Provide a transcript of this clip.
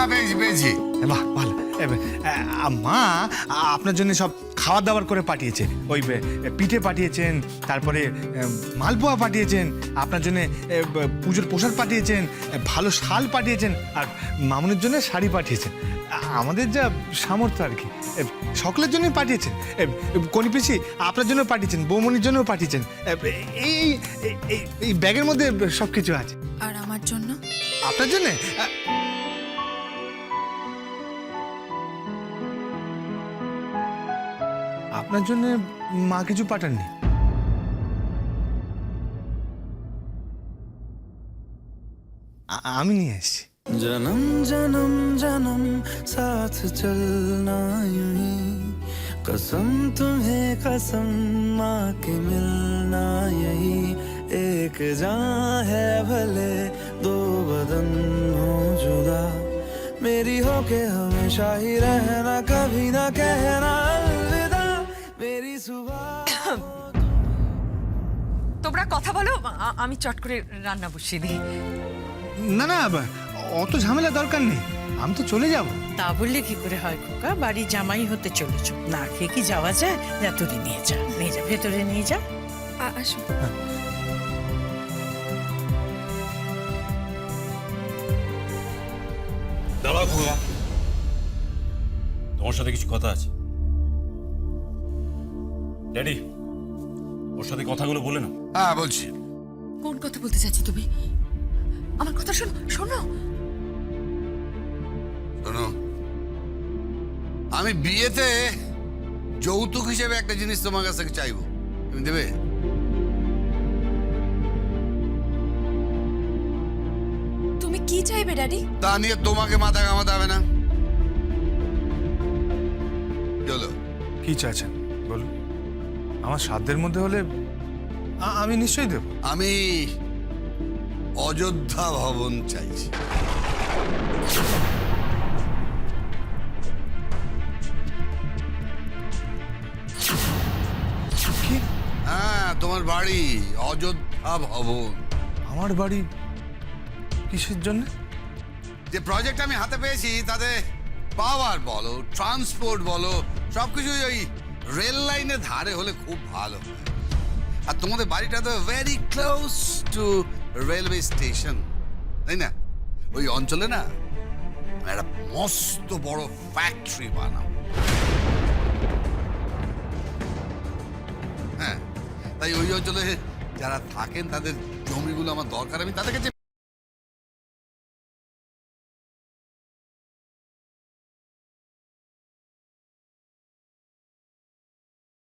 হ্যাঁ পেয়েছি পেয়েছি। বাহ ভালো। মা আপনার জন্য সব খাবার দাবার করে পাঠিয়েছে। ওই পিঠে পাঠিয়েছেন, তারপরে মালপোয়া পাঠিয়েছেন, আপনার জন্য পুজোর পোশাক পাঠিয়েছেন, ভালো শাল পাঠিয়েছেন, আর মামুনের জন্য শাড়ি পাঠিয়েছেন। আমাদের যা সামর্থ্য আর কি, সকলের জন্যই পাঠিয়েছেন। কনিপিসি আপনার জন্য পাঠিয়েছেন, বৌমনির জন্যও পাঠিয়েছেন। এই এই ব্যাগের মধ্যে সব কিছু আছে। আর আমার জন্য? আপনার জন্যে আপনার জন্য মা কিছু পাঠাননি। আমি নিয়ে এসেছি। जन्म जन्म जन्म साथ चलना यूं ही कसम तुम्हें कसम माँ के मिलना यही एक जान है भले दो बदन हो जुदा मेरी हो के हमेशा ही रहना कभी ना कहना अलविदा मेरी सुबह তোমরা কথা বলো, আমি চট করে রান্না বসিয়ে দিই। না না, অত ঝামেলা দরকার নেই, আমি তো চলে যাব। তা বললে কি করে হয় খোকা? বাড়ি জামাই হতে চলেছ, না খেয়ে কি যাওয়া যায়? যা তোরে নিয়ে যা, নিয়ে যা, ভেতরে নিয়ে যা। আসো। দাঁড়াও খোকা, তোমার সাথে কিছু কথা আছে। ড্যাডি, ওর সাথে কথাগুলো বলে না। হ্যাঁ বলছি। কোন কথা বলতে চাচ্ছ তুমি? আমার কথা শোনো, শোনো। শোনো, আমি বিয়েতে যৌতুক হিসেবে একটা জিনিস তোমার কাছ থেকে চাইবো, তুমি দেবে? তুমি কি চাইবে ড্যাডি? তা নিয়ে তোমাকে মাথা ঘামাতে হবে না। চলো। কি চাইছেন বলুন, আমার সাধ্যের মধ্যে হলে আমি নিশ্চয়ই দেব। আমি অযোধ্যা ভবন চাইছি। কি? হ্যাঁ, তোমার বাড়ি অযোধ্যা ভবন। আমার বাড়ি কিসের জন্য? যে প্রজেক্ট আমি হাতে পেয়েছি তাতে পাওয়ার বলো, ট্রান্সপোর্ট বলো, সবকিছুই ওই রেল লাইনের ধারে হলে খুব ভালো হয়। আর তোমাদের বাড়িটা তো very close two railway station, তাই না? ওই অঞ্চলে না একটা মস্ত বড় ফ্যাক্টরি বানাও। হ্যাঁ, তাই ওই অঞ্চলে যারা থাকেন তাদের জমিগুলো আমার দরকার, আমি তাদের কাছে